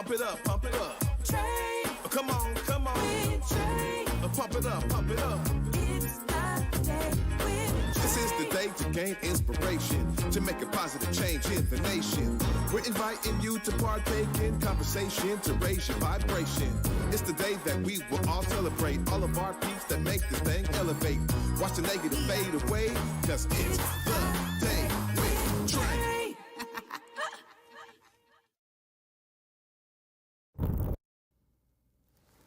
Pump it up, pump it up. Trae. Come on, come on. With Trae. Pump it up, pump it up. It's the day with Trae. This is the day to gain inspiration, to make a positive change in the nation. We're inviting you to partake in conversation, to raise your vibration. It's the day that we will all celebrate all of our peeps that make this thing elevate. Watch the negative fade away, cause it's the day with Trae.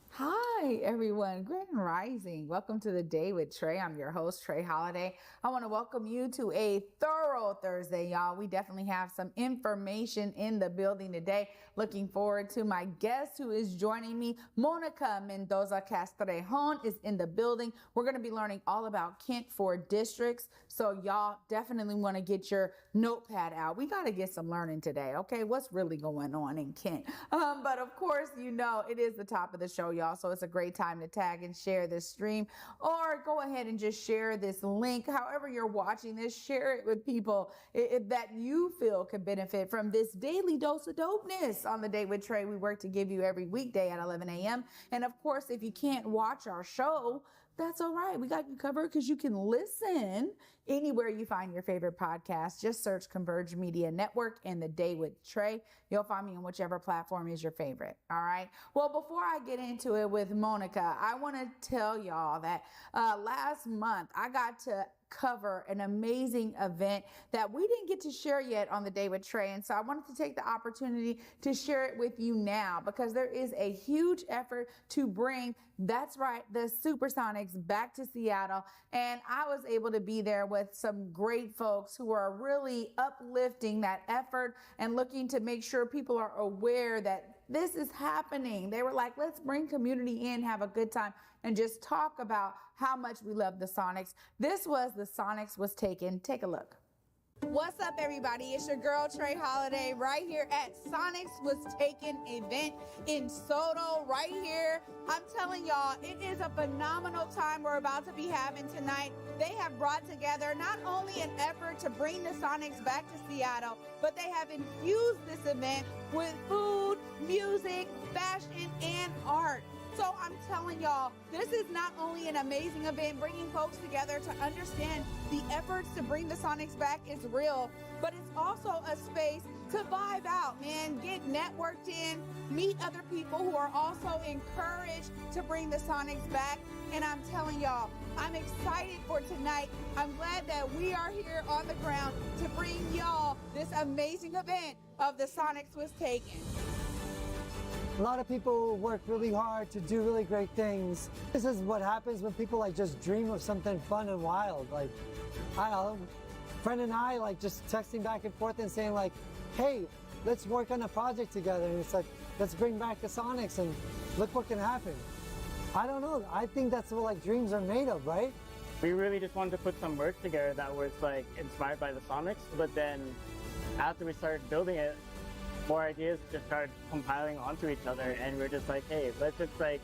Hi everyone, Grand Rising. Welcome to the Day with Trae. I'm your host, Trae Holiday. I want to welcome you to a thorough Thursday, y'all. We definitely have some information in the building today. Looking forward to my guest who is joining me. Monica Mendoza-Castrejon is in the building. We're going to be learning all about Kent 4 districts. So y'all definitely want to get your notepad out. We got to get some learning today, okay? What's really going on in Kent? But of course, you know, it is the top of the show, y'all. So it's a great time to tag and share this stream, or go ahead and just share this link. However you're watching this, share it with people that you feel could benefit from this daily dose of dopeness on the Day with Trae. We work to give you every weekday at 11 a.m. And of course, if you can't watch our show, that's all right. We got you covered because you can listen anywhere you find your favorite podcast. Just search Converge Media Network and the Day with Trae. You'll find me on whichever platform is your favorite. All right. Well, before I get into it with Monica, I want to tell y'all that last month I got to cover an amazing event that we didn't get to share yet on the Day with Trae. And so I wanted to take the opportunity to share it with you now, because there is a huge effort to bring, that's right, the Supersonics back to Seattle. And I was able to be there with some great folks who are really uplifting that effort and looking to make sure people are aware that this is happening. They were like, let's bring community in, have a good time, and just talk about how much we love the Sonics. This was the Sonics Was Taken. Take a look. What's up, everybody? It's your girl, Trae Holiday, right here at Sonics Was Taken event in Soto, right here. I'm telling y'all, it is a phenomenal time we're about to be having tonight. They have brought together not only an effort to bring the Sonics back to Seattle, but they have infused this event with food, music, fashion, and art. So I'm telling y'all, this is not only an amazing event bringing folks together to understand the efforts to bring the Sonics back is real, but it's also a space to vibe out, man, get networked in, meet other people who are also encouraged to bring the Sonics back. And I'm telling y'all, I'm excited for tonight. I'm glad that we are here on the ground to bring y'all this amazing event of the Sonics Was Taken. A lot of people work really hard to do really great things. This is what happens when people like just dream of something fun and wild. Like, I don't know, friend and I like just texting back and forth and saying like, hey, let's work on a project together. And it's like, let's bring back the Sonics and look what can happen. I don't know. I think that's what like dreams are made of, right? We really just wanted to put some merch together that was like inspired by the Sonics, but then after we started building it, more ideas just started compiling onto each other, and we're just like, hey, let's just like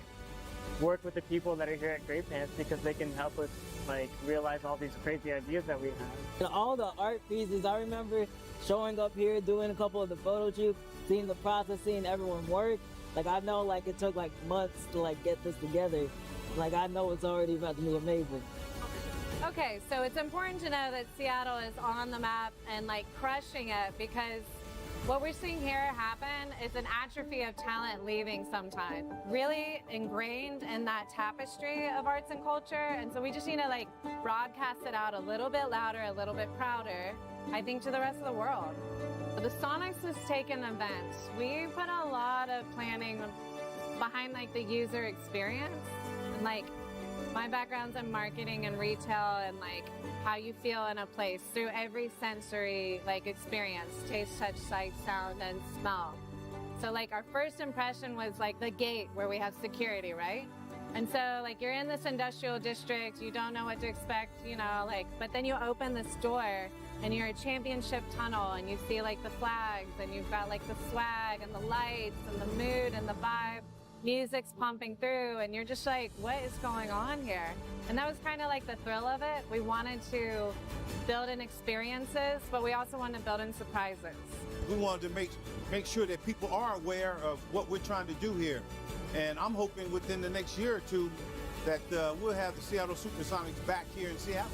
work with the people that are here at Great Pants because they can help us like realize all these crazy ideas that we have. And all the art pieces, I remember showing up here, doing a couple of the photo shoots, seeing the process, seeing everyone work. Like I know like it took like months to like get this together. Like I know it's already about to be amazing. Okay, so it's important to know that Seattle is on the map and like crushing it, because what we're seeing here happen is an atrophy of talent leaving sometime. Really ingrained in that tapestry of arts and culture. And so we just need to like broadcast it out a little bit louder, a little bit prouder, I think, to the rest of the world. The Sonics Was Taken event, we put a lot of planning behind like the user experience. And like my background's in marketing and retail, and like how you feel in a place through every sensory like experience, taste, touch, sight, sound, and smell. So like our first impression was like the gate where we have security, right? And so like you're in this industrial district, you don't know what to expect, you know, like, but then you open this door and you're a championship tunnel and you see like the flags and you've got like the swag and the lights and the mood and the vibe. Music's pumping through and you're just like, what is going on here? And that was kind of like the thrill of it. We wanted to build in experiences, but we also wanted to build in surprises. we wanted to make sure that people are aware of what we're trying to do here. And I'm hoping within the next year or two that we'll have the Seattle Supersonics back here in Seattle.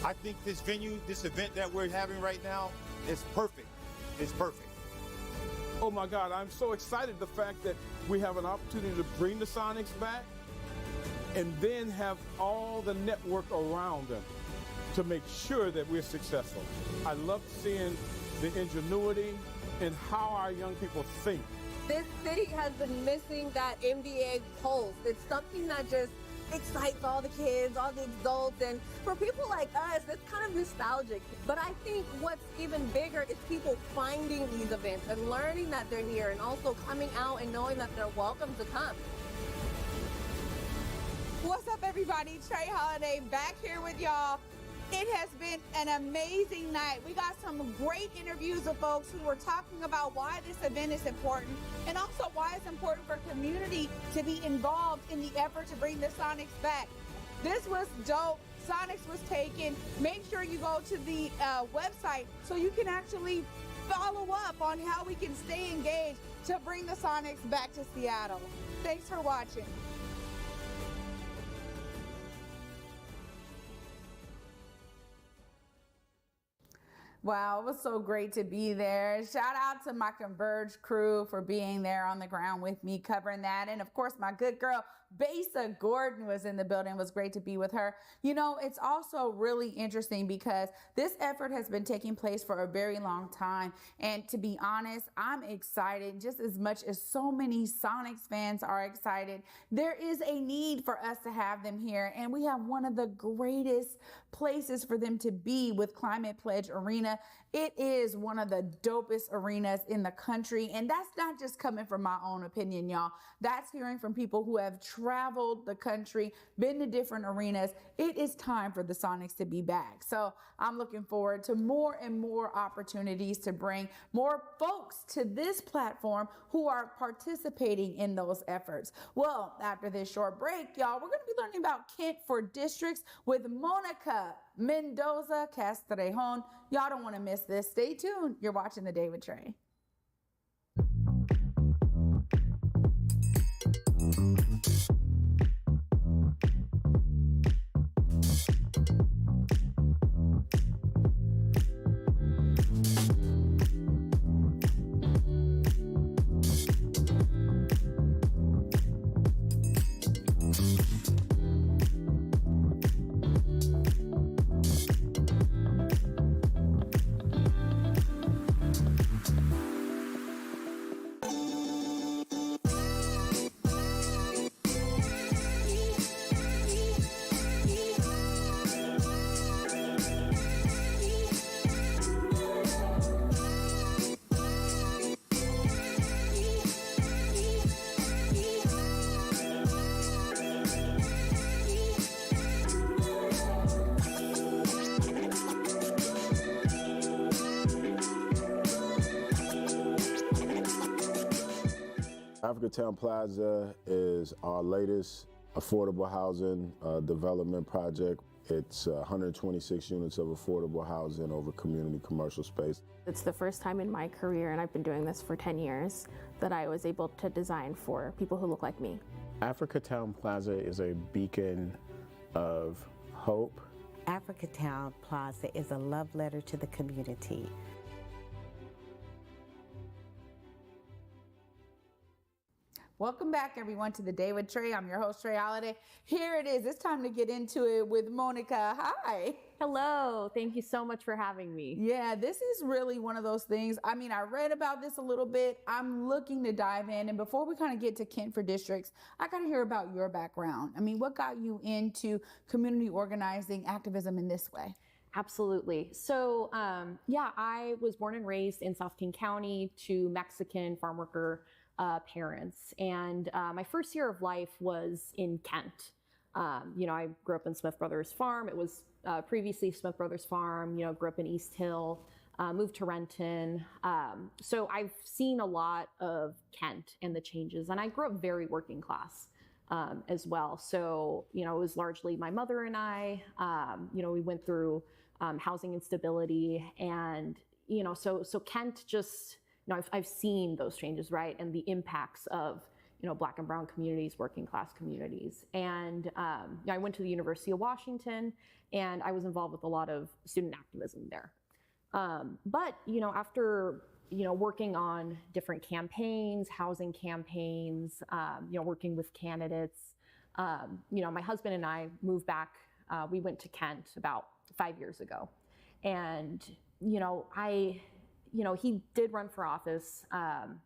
I think this venue, this event that we're having right now is perfect. It's perfect. Oh my God, I'm so excited the fact that we have an opportunity to bring the Sonics back and then have all the network around them to make sure that we're successful. I love seeing the ingenuity and how our young people think. This city has been missing that NBA pulse. It's something that just excites all the kids, all the adults, and for people like us, it's kind of nostalgic. But I think what's even bigger is people finding these events and learning that they're here and also coming out and knowing that they're welcome to come. What's up, everybody? Trae Holiday back here with y'all. It has been an amazing night. We got some great interviews of folks who were talking about why this event is important and also why it's important for community to be involved in the effort to bring the Sonics back. This was dope. Sonics was taken. Make sure you go to the website so you can actually follow up on how we can stay engaged to bring the Sonics back to Seattle. Thanks for watching. Wow, it was so great to be there. Shout out to my Converge crew for being there on the ground with me covering that. And of course, my good girl, Basa Gordon was in the building. It was great to be with her. You know, it's also really interesting because this effort has been taking place for a very long time. And to be honest, I'm excited just as much as so many Sonics fans are excited. There is a need for us to have them here. And we have one of the greatest places for them to be with Climate Pledge Arena. It is one of the dopest arenas in the country. And that's not just coming from my own opinion, y'all. That's hearing from people who have traveled the country, been to different arenas. It is time for the Sonics to be back. So I'm looking forward to more and more opportunities to bring more folks to this platform who are participating in those efforts. Well, after this short break, y'all, we're going to be learning about Kent for districts with Monica Mendoza-Castrejon. Y'all don't want to miss this. Stay tuned. You're watching The Day with Trae. Africatown Plaza is our latest affordable housing development project. It's 126 units of affordable housing over community commercial space. It's the first time in my career, and I've been doing this for 10 years, that I was able to design for people who look like me. Africatown Plaza is a beacon of hope. Africatown Plaza is a love letter to the community. Welcome back, everyone, to The Day with Trae. I'm your host, Trae Holiday. Here it is. It's time to get into it with Monica. Hi. Hello. Thank you so much for having me. Yeah, this is really one of those things. I mean, I read about this a little bit. I'm looking to dive in. And before we kind of get to Kent for districts, I got to hear about your background. I mean, what got you into community organizing, activism in this way? Absolutely. So, I was born and raised in South King County to Mexican farm worker parents. And my first year of life was in Kent. I grew up in Smith Brothers Farm. It was previously Smith Brothers Farm, grew up in East Hill, moved to Renton. So I've seen a lot of Kent and the changes, and I grew up very working class as well. So, it was largely my mother and I, we went through housing instability, and, so Kent just I've seen those changes, right? And the impacts of, Black and brown communities, working class communities. And I went to the University of Washington, and I was involved with a lot of student activism there. But, after, working on different campaigns, housing campaigns, working with candidates, my husband and I moved back. We went to Kent about 5 years ago. And, he did run for office, and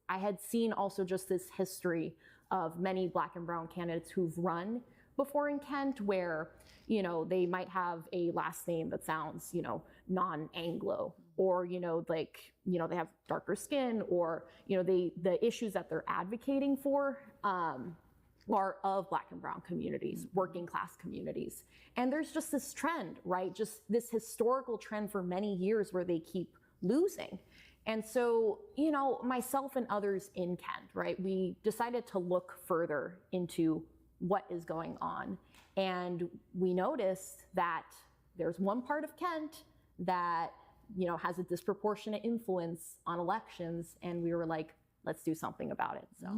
I had seen also just this history of many Black and brown candidates who've run before in Kent, where, they might have a last name that sounds, non-Anglo, or, they have darker skin, or, the issues that they're advocating for are of Black and brown communities, working class communities. And there's just this trend, right? Just this historical trend for many years where they keep losing. And so, myself and others in Kent, right, we decided to look further into what is going on. And we noticed that there's one part of Kent that, has a disproportionate influence on elections. And we were like, let's do something about it. So.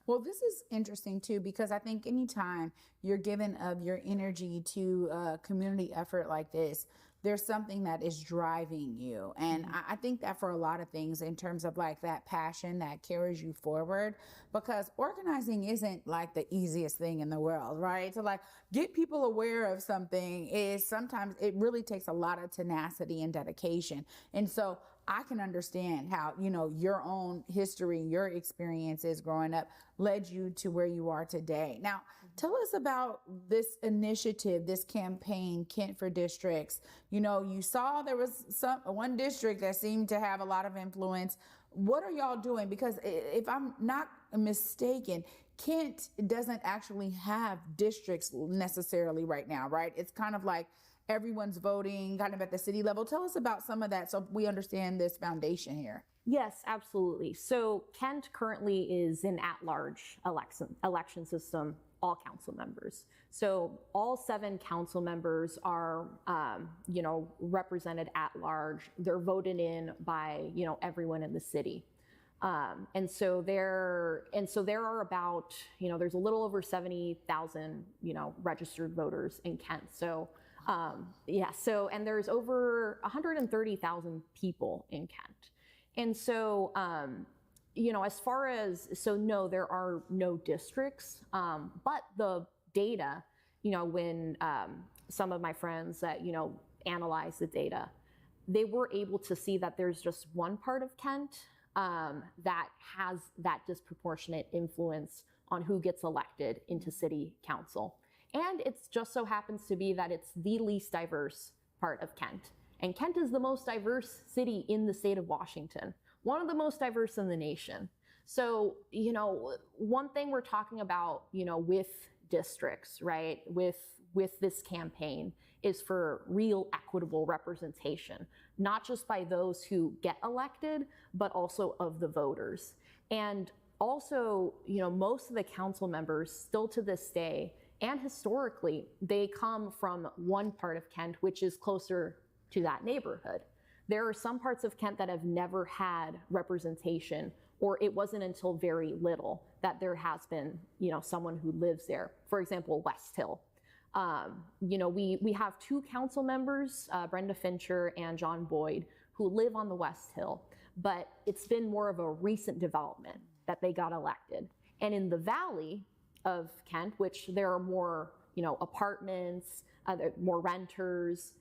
Well, this is interesting too, because I think anytime you're given of your energy to a community effort like this, there's something that is driving you. And I think that for a lot of things, in terms of like that passion that carries you forward, because organizing isn't like the easiest thing in the world, right? To like get people aware of something is sometimes it really takes a lot of tenacity and dedication. And so I can understand how, your own history, your experiences growing up led you to where you are today. Now, tell us about this initiative, this campaign, Kent for Districts. You saw there was one district that seemed to have a lot of influence. What are y'all doing? Because if I'm not mistaken, Kent doesn't actually have districts necessarily right now, right? It's kind of like everyone's voting kind of at the city level. Tell us about some of that so we understand this foundation here. Yes, absolutely. So Kent currently is an at-large election system, all council members. So all 7 council members are, represented at large. They're voted in by, everyone in the city. And so there are about, there's a little over 70,000, registered voters in Kent. So, and there's over 130,000 people in Kent. And so, as far as, no, there are no districts, but the data, when some of my friends that, analyze the data, they were able to see that there's just one part of Kent that has that disproportionate influence on who gets elected into city council. And it just so happens to be that it's the least diverse part of Kent. And Kent is the most diverse city in the state of Washington, one of the most diverse in the nation. So, one thing we're talking about, with districts, right, with this campaign is for real equitable representation, not just by those who get elected, but also of the voters. And also, most of the council members still to this day, and historically, they come from one part of Kent, which is closer to that neighborhood. There are some parts of Kent that have never had representation, or it wasn't until very little that there has been, someone who lives there. For example, West Hill. We have 2 council members, Brenda Fincher and John Boyd, who live on the West Hill, but it's been more of a recent development that they got elected. And in the valley of Kent, which there are more, apartments, more renters,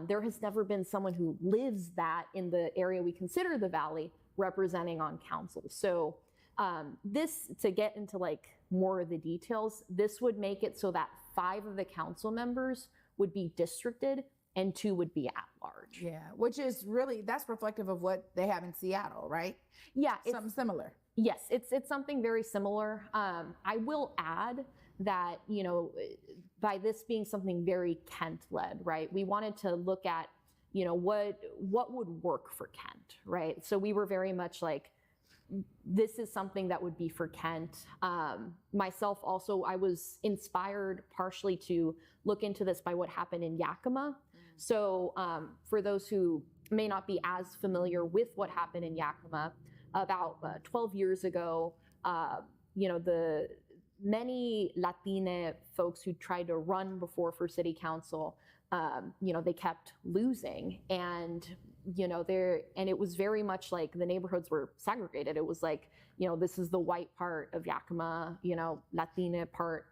there has never been someone who lives that in the area we consider the valley representing on council. So this, to get into like more of the details, this would make it so that 5 of the council members would be districted and 2 would be at large. Yeah, which is really, that's reflective of what they have in Seattle, right? Yeah. Something similar. Yes, it's something very similar. I will add that, by this being something very Kent-led, right? We wanted to look at, what would work for Kent, right? So we were very much like, this is something that would be for Kent. Myself also, I was inspired partially to look into this by what happened in Yakima. So for those who may not be as familiar with what happened in Yakima, about 12 years ago, the many Latina folks who tried to run before for city council, they kept losing. And it was very much like the neighborhoods were segregated. It was like, this is the white part of Yakima, Latina part.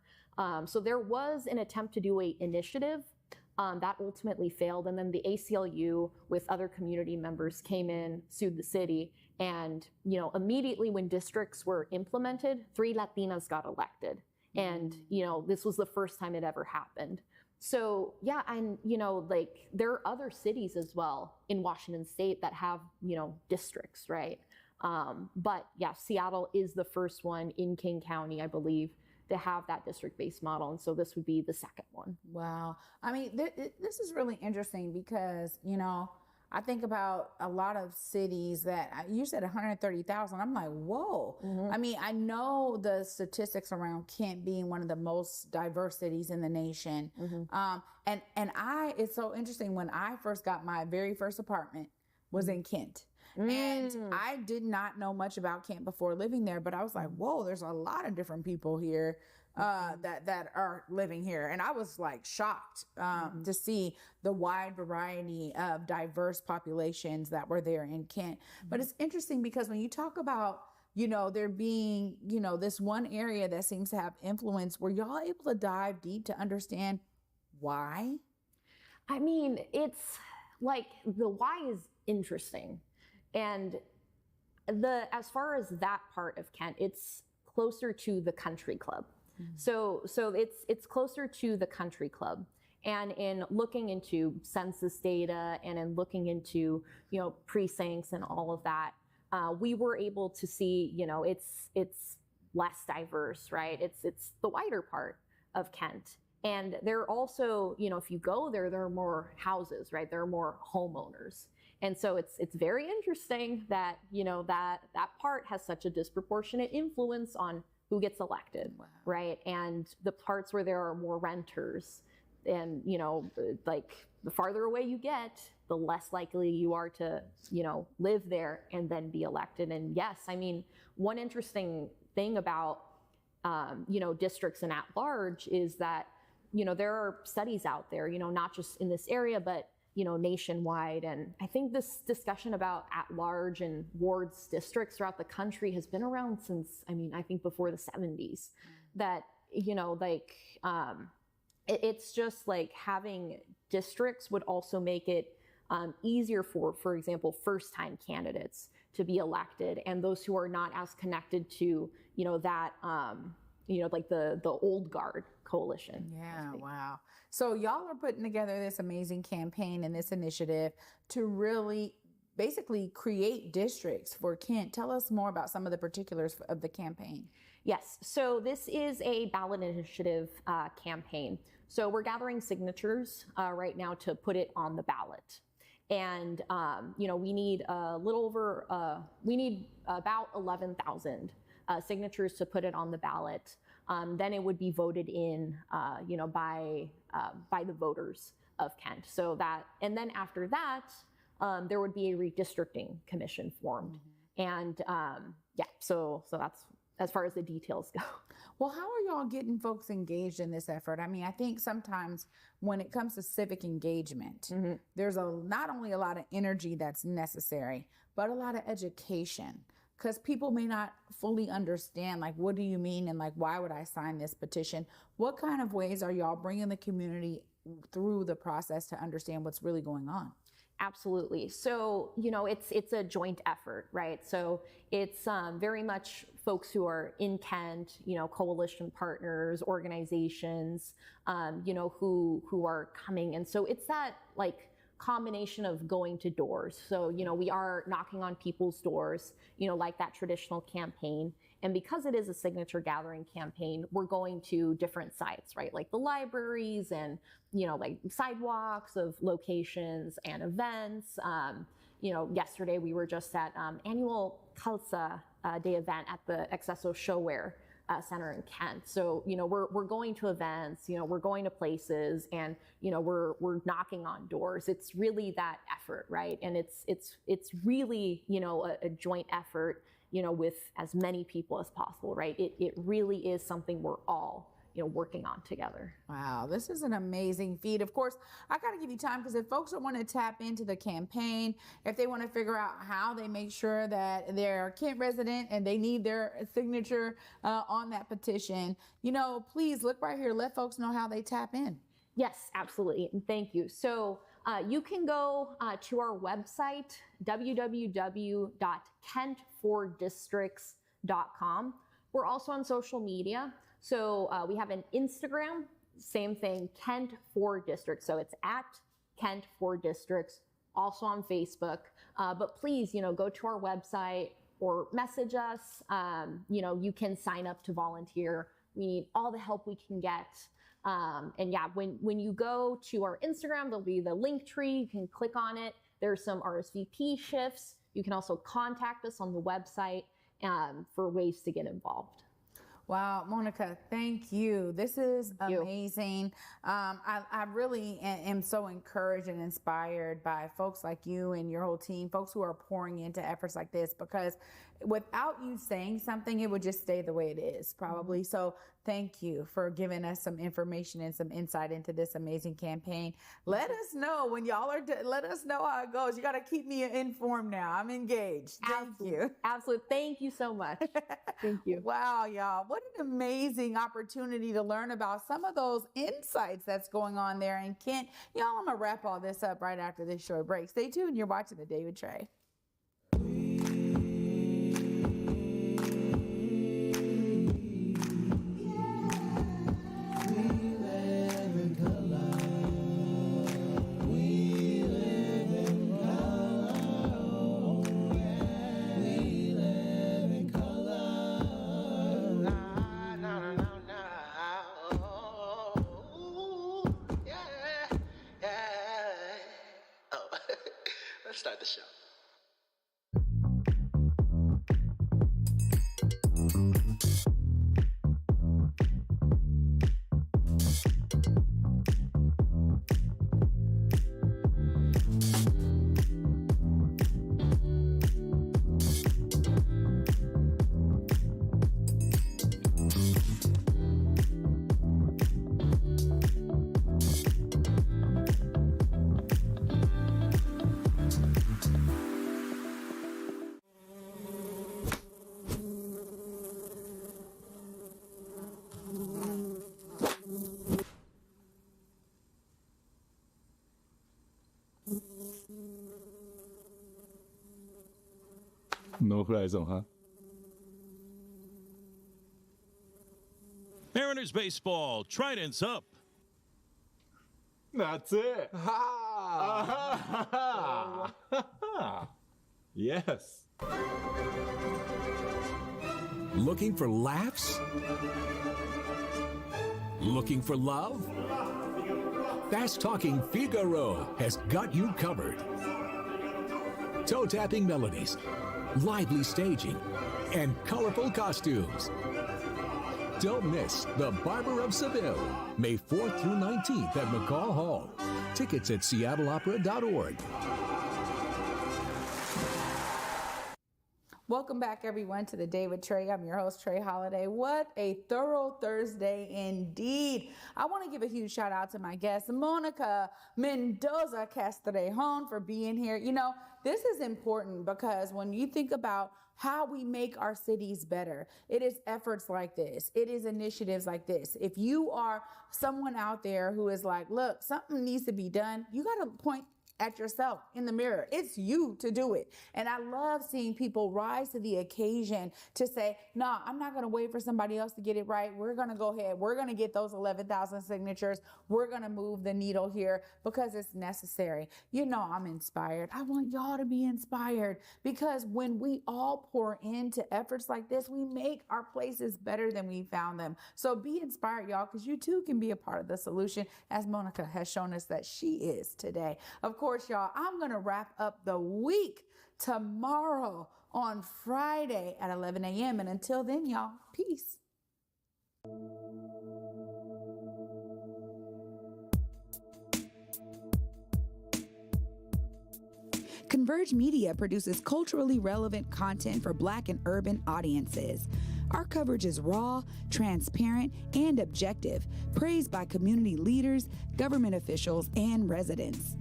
So there was an attempt to do an initiative that ultimately failed. And then the ACLU with other community members came in, sued the city. And, immediately when districts were implemented, 3 Latinas got elected. And, this was the first time it ever happened. So yeah, and there are other cities as well in Washington State that have, districts, right? But yeah, Seattle is the first one in King County, I believe, to have that district-based model. And so this would be the second one. Wow. I mean, this is really interesting because, I think about a lot of cities that you said 130,000. I'm like, whoa. I mean, I know the statistics around Kent being one of the most diverse cities in the nation. And it's so interesting. When I first got my very first apartment was in Kent. And I did not know much about Kent before living there, but I was like, whoa, there's a lot of different people here that are living here. And I was like shocked to see the wide variety of diverse populations that were there in Kent. But it's interesting because when you talk about, there being, this one area that seems to have influence, were y'all able to dive deep to understand why? I mean, it's like the why is interesting. And as far as that part of Kent, it's closer to the country club. So it's closer to the country club. And in looking into census data and in looking into, precincts and all of that, we were able to see, it's less diverse, right? It's the whiter part of Kent. And there are also, if you go there are more houses, right? There are more homeowners. And so it's very interesting that, that part has such a disproportionate influence on who gets elected, right? And the parts where there are more renters and, like the farther away you get, the less likely you are to, live there and then be elected. And yes, I mean, one interesting thing about, districts and at large is that, there are studies out there, not just in this area, but nationwide. And I think this discussion about at-large and wards districts throughout the country has been around since, I think before the 70s. That, it's just like having districts would also make it easier for example, first-time candidates to be elected, and those who are not as connected to, that, like the old guard coalition. Yeah, wow. So y'all are putting together this amazing campaign and this initiative to really basically create districts for Kent. Tell us more about some of the particulars of the campaign. Yes, so this is a ballot initiative campaign. So we're gathering signatures right now to put it on the ballot. And, we need we need about 11,000 signatures to put it on the ballot. Then it would be voted in, by the voters of Kent. So that, and then after that, there would be a redistricting commission formed. And so that's as far as the details go. Well, how are y'all getting folks engaged in this effort? I mean, I think sometimes when it comes to civic engagement, there's not only a lot of energy that's necessary, but a lot of education. Because people may not fully understand, like, what do you mean? And like, why would I sign this petition? What kind of ways are y'all bringing the community through the process to understand what's really going on? Absolutely. So, it's a joint effort, right? So it's very much folks who are in Kent, coalition partners, organizations, who are coming. And so it's that like combination of going to doors. So, we are knocking on people's doors, like that traditional campaign. And because it is a signature gathering campaign, we're going to different sites, right? Like the libraries and, like sidewalks of locations and events. Yesterday we were just at annual Kalsa Day event at the Excesso Showwear Center in Kent. So, we're going to events, we're going to places, and, we're knocking on doors. It's really that effort, right? And it's really, a joint effort, with as many people as possible, right? It really is something we're all, working on together. Wow, this is an amazing feat. Of course, I got to give you time because if folks want to tap into the campaign, if they want to figure out how they make sure that they're a Kent resident and they need their signature on that petition, please look right here. Let folks know how they tap in. Yes, absolutely. And thank you. So you can go to our website, www.kent4districts.com. We're also on social media. So we have an Instagram, same thing, Kent4Districts. So it's at Kent4Districts, also on Facebook. But please, go to our website or message us. You can sign up to volunteer. We need all the help we can get. And yeah, when you go to our Instagram, there'll be the link tree. You can click on it. There's some RSVP shifts. You can also contact us on the website for ways to get involved. Wow, Monica, thank you. This is amazing. I really am so encouraged and inspired by folks like you and your whole team, folks who are pouring into efforts like this, because without you saying something, it would just stay the way it is, probably. So thank you for giving us some information and some insight into this amazing campaign. Let us know when y'all are, let us know how it goes. You got to keep me informed now. I'm engaged. Thank you. Absolutely. Thank you so much. Thank you. Wow, y'all. What an amazing opportunity to learn about some of those insights that's going on there in Kent. Y'all, I'm going to wrap all this up right after this short break. Stay tuned. You're watching The Day with Trae. Let's start the show. No fly zone, huh? Mariners baseball, Trident's up. That's it. Ha! Yes. Looking for laughs? Looking for love? Fast Talking Figaro has got you covered. Toe-tapping melodies, lively staging, and colorful costumes. Don't miss The Barber of Seville, May 4th through 19th at McCall Hall. Tickets at seattleopera.org. Welcome back, everyone, to The Day with Trae. I'm your host, Trae Holiday. What a thorough Thursday indeed. I want to give a huge shout out to my guest, Monica Mendoza-Castrejon, for being here. You know, this is important because when you think about how we make our cities better, it is efforts like this. It is initiatives like this. If you are someone out there who is like, look, something needs to be done, you got to point at yourself in the mirror. It's you to do it. And I love seeing people rise to the occasion to say, no, I'm not going to wait for somebody else to get it right. We're going to go ahead. We're going to get those 11,000 signatures. We're going to move the needle here because it's necessary. You know, I'm inspired. I want y'all to be inspired because when we all pour into efforts like this, we make our places better than we found them. So be inspired, y'all, because you too can be a part of the solution, as Monica has shown us that she is today. Of course, y'all, I'm going to wrap up the week tomorrow on Friday at 11 a.m. And until then, y'all, peace. Converge Media produces culturally relevant content for Black and urban audiences. Our coverage is raw, transparent, and objective, praised by community leaders, government officials, and residents.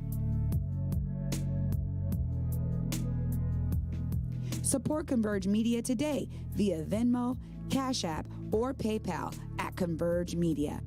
Support Converge Media today via Venmo, Cash App, or PayPal at Converge Media.